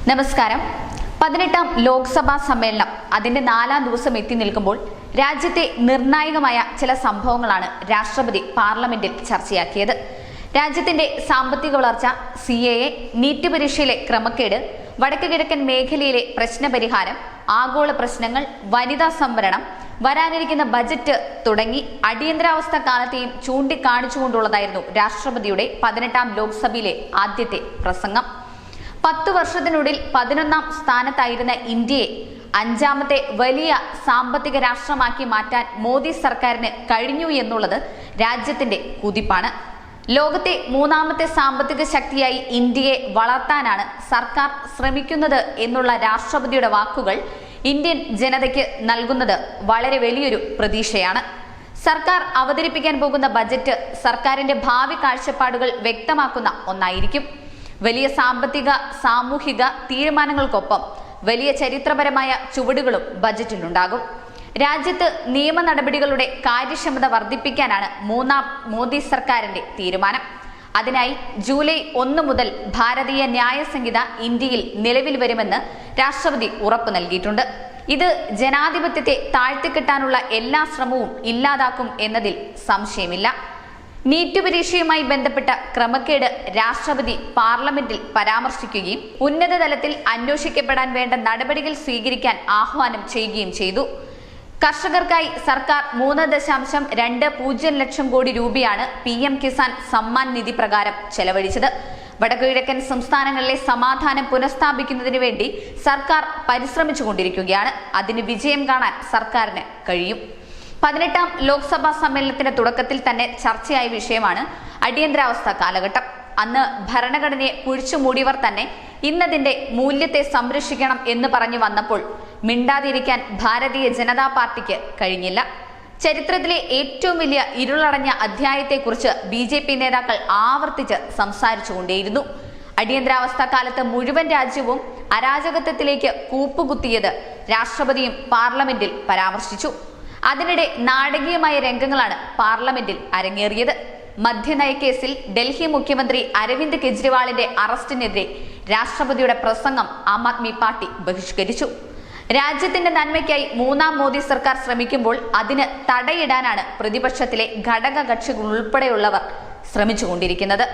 നമസ്കാരം. 18ാം ലോക്സഭാ സമ്മേളനം അതിന്റെ 4ാം ദിവസം എത്തി നിൽക്കുമ്പോൾ രാജ്യത്തെ നിർണായകമായ ചില സംഭവങ്ങളാണ് രാഷ്ട്രപതി പാർലമെന്റിൽ ചർച്ചയാക്കിയത്. രാജ്യത്തിന്റെ സാമ്പത്തിക വളർച്ച, CAA, നീറ്റ് പരീക്ഷയിലെ ക്രമക്കേട്, വടക്ക് കിഴക്കൻ മേഖലയിലെ പ്രശ്നപരിഹാരം, ആഗോള പ്രശ്നങ്ങൾ, വനിതാ സംവരണം, വരാനിരിക്കുന്ന ബജറ്റ് തുടങ്ങി അടിയന്തരാവസ്ഥ കാലത്തെയും ചൂണ്ടിക്കാണിച്ചുകൊണ്ടുള്ളതായിരുന്നു രാഷ്ട്രപതിയുടെ 18ാം ലോക്സഭയിലെ ആദ്യത്തെ പ്രസംഗം. 10 വർഷത്തിനുള്ളിൽ 11ാം സ്ഥാനത്തായിരുന്ന ഇന്ത്യയെ 5ാമത്തെ വലിയ സാമ്പത്തിക രാഷ്ട്രമാക്കി മാറ്റാൻ മോദി സർക്കാരിന് കഴിഞ്ഞു എന്നുള്ളത് രാജ്യത്തിന്റെ കുതിപ്പാണ്. ലോകത്തെ 3ാമത്തെ സാമ്പത്തിക ശക്തിയായി ഇന്ത്യയെ വളർത്താനാണ് സർക്കാർ ശ്രമിക്കുന്നത് എന്നുള്ള രാഷ്ട്രപതിയുടെ വാക്കുകൾ ഇന്ത്യൻ ജനതയ്ക്ക് നൽകുന്നത് വളരെ വലിയൊരു പ്രതീക്ഷയാണ്. സർക്കാർ അവതരിപ്പിക്കാൻ പോകുന്ന ബജറ്റ് സർക്കാരിന്റെ ഭാവി കാഴ്ചപ്പാടുകൾ വ്യക്തമാക്കുന്ന ഒന്നായിരിക്കും. വലിയ സാമ്പത്തിക സാമൂഹിക തീരുമാനങ്ങൾക്കൊപ്പം വലിയ ചരിത്രപരമായ ചുവടുകളും ബജറ്റിലുണ്ടാകും. രാജ്യത്ത് നിയമ നടപടികളുടെ കാര്യക്ഷമത വർദ്ധിപ്പിക്കാനാണ് 3ാം മോദി സർക്കാരിന്റെ തീരുമാനം. അതിനായി ജൂലൈ 1 മുതൽ ഭാരതീയ ന്യായ സംഹിത ഇന്ത്യയിൽ നിലവിൽ വരുമെന്ന് രാഷ്ട്രപതി ഉറപ്പു നൽകിയിട്ടുണ്ട്. ഇത് ജനാധിപത്യത്തെ താഴ്ത്തിക്കെട്ടാനുള്ള എല്ലാ ശ്രമവും ഇല്ലാതാക്കും എന്നതിൽ സംശയമില്ല. നീറ്റ് പരീക്ഷയുമായി ബന്ധപ്പെട്ട ക്രമക്കേട് രാഷ്ട്രപതി പാർലമെന്റിൽ പരാമർശിക്കുകയും ഉന്നതതലത്തിൽ അന്വേഷിക്കപ്പെടാൻ വേണ്ട നടപടികൾ സ്വീകരിക്കാൻ ആഹ്വാനം ചെയ്യുകയും ചെയ്തു. കർഷകർക്കായി സർക്കാർ 3.20 ലക്ഷം കോടി രൂപയാണ് PM കിസാൻ സമ്മാൻ നിധി പ്രകാരം ചെലവഴിച്ചത്. വടക്കുകിഴക്കൻ സംസ്ഥാനങ്ങളിലെ സമാധാനം പുനഃസ്ഥാപിക്കുന്നതിന് വേണ്ടി സർക്കാർ പരിശ്രമിച്ചുകൊണ്ടിരിക്കുകയാണ്. അതിന് വിജയം കാണാൻ സർക്കാരിന് കഴിയും. 18ാം ലോക്സഭാ സമ്മേളനത്തിന്റെ തുടക്കത്തിൽ തന്നെ ചർച്ചയായ വിഷയമാണ് അടിയന്തരാവസ്ഥ കാലഘട്ടം. അന്ന് ഭരണഘടനയെ കുഴിച്ചുമൂടിയവർ തന്നെ ഇന്നതിന്റെ മൂല്യത്തെ സംരക്ഷിക്കണം എന്ന് പറഞ്ഞു വന്നപ്പോൾ മിണ്ടാതിരിക്കാൻ ഭാരതീയ ജനതാ പാർട്ടിക്ക് കഴിഞ്ഞില്ല. ചരിത്രത്തിലെ ഏറ്റവും വലിയ ഇരുളടഞ്ഞ അധ്യായത്തെക്കുറിച്ച് BJP നേതാക്കൾ ആവർത്തിച്ച് സംസാരിച്ചുകൊണ്ടേയിരുന്നു. അടിയന്തരാവസ്ഥ കാലത്ത് മുഴുവൻ രാജ്യവും അരാജകത്വത്തിലേക്ക് കൂപ്പുകുത്തിയത് രാഷ്ട്രപതിയും പാർലമെന്റിൽ പരാമർശിച്ചു. അതിനിടെ നാടകീയമായ രംഗങ്ങളാണ് പാർലമെന്റിൽ അരങ്ങേറിയത്. മദ്യനയക്കേസിൽ ഡൽഹി മുഖ്യമന്ത്രി അരവിന്ദ് കെജ്രിവാളിന്റെ അറസ്റ്റിനെതിരെ രാഷ്ട്രപതിയുടെ പ്രസംഗം ആം ആദ്മി പാർട്ടി ബഹിഷ്കരിച്ചു. രാജ്യത്തിന്റെ നന്മയ്ക്കായി 3ാം മോദി സർക്കാർ ശ്രമിക്കുമ്പോൾ അതിന് തടയിടാനാണ് പ്രതിപക്ഷത്തിലെ ഘടക കക്ഷികൾ ഉൾപ്പെടെയുള്ളവർ ശ്രമിച്ചുകൊണ്ടിരിക്കുന്നത്.